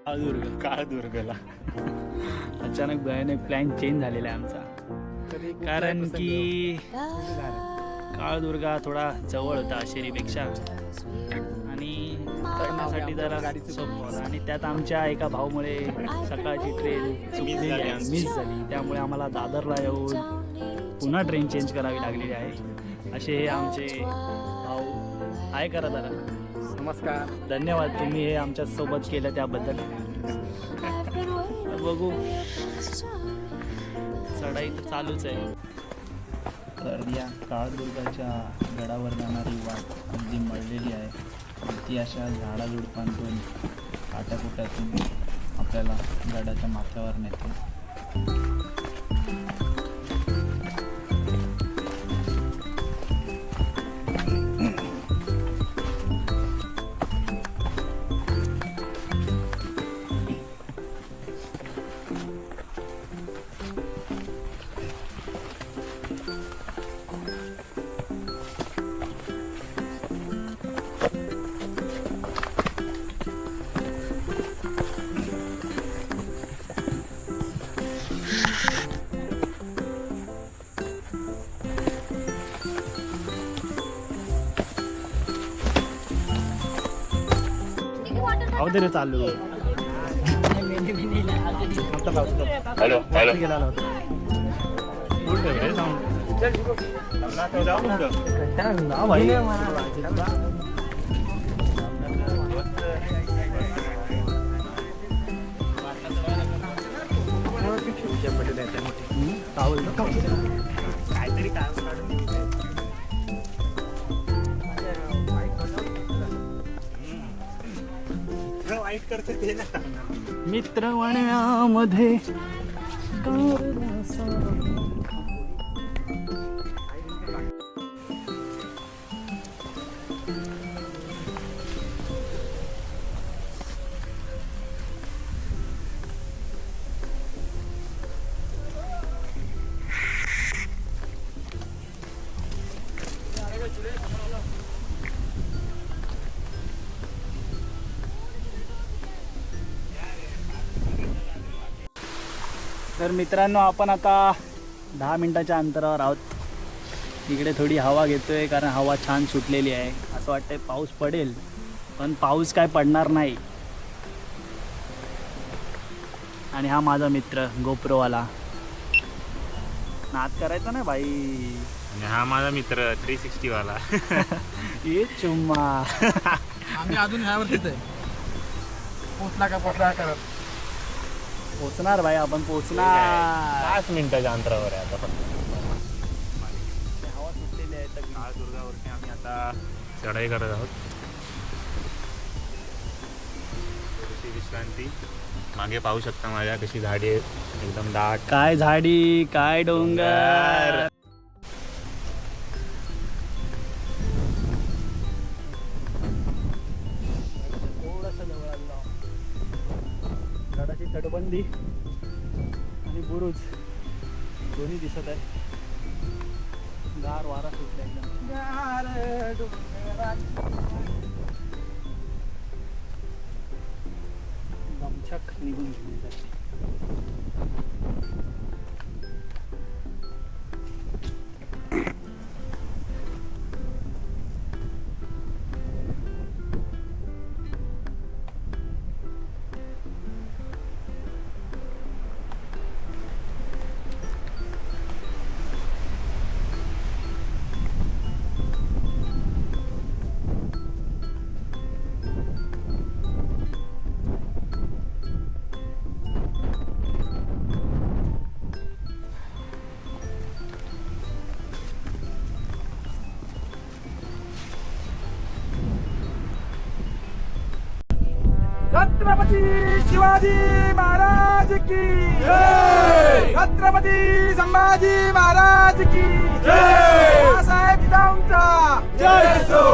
काळदुर्गला अचानक भयानक plan change झालेला आहे आमचा, कारण की काळदुर्गा थोडा जवळ होता शेरीपेक्षा आणि करण्यासाठी जरा सोपं होतं. आणि त्यात आमच्या एका भाऊमुळे सकाळची ट्रेन मिस झाली, त्यामुळे आम्हाला दादरला येऊन पुन्हा ट्रेन चेंज करावी लागलेली आहे. असे हे आमचे भाऊ आहे. करा जरा नमस्कार. धन्यवाद तुम्ही हे आमच्या सोबत केलं त्याबद्दल. बघू, चढाई तर चालूच आहे. तर या काळदुर्गाच्या गडावर जाणारी वाट अगदी मळलेली आहे. ती अशा झाडाझुडपांतून काट्याकुट्यातून आपल्याला गडाच्या माथ्यावर नेते. रे चालू हॅलो हॅलो काहीतरी काम वाईट करते ते ना. मित्रवाण्यामध्ये तर मित्रांनो, आपण आता 10 मिनिटाच्या अंतरावर आहोत. इकडे थोडी हवा घेतोय, कारण हवा छान सुटलेली आहे. असं वाटतंय पाऊस पडेल, पण पाऊस काय पडणार नाही. आणि हा माझा मित्र गोप्रोवाला, नाद करायचा ना भाई. आणि हा माझा मित्र 360 वाला. ये चुम्मा. आम्ही अजून ह्यावरतीच आहे. पोचला का पोचला करत पोचणार भाई, आपण पोचणार. 5 मिनिटाच्या अंतरावर आहे आता फक्त. हवा सुटलेली आहे. तर काळदुर्गावरती आम्ही आता चढाई करत आहोत. थोडीशी विश्रांती. मागे पाहू शकता माझ्या कशी झाडी आहेत, एकदम दाट. काय झाडी, काय डोंगर. गडाची तटबंदी आणि बुरुज दोन्ही दिसत आहे. गार वारा सुटला एकदम. दमछाक निघून गेली जाते. छत्रपती शिवाजी महाराज की जय. छत्रपती संभाजी महाराज की जय. बाळासाहेब दाऊंचा जय असो.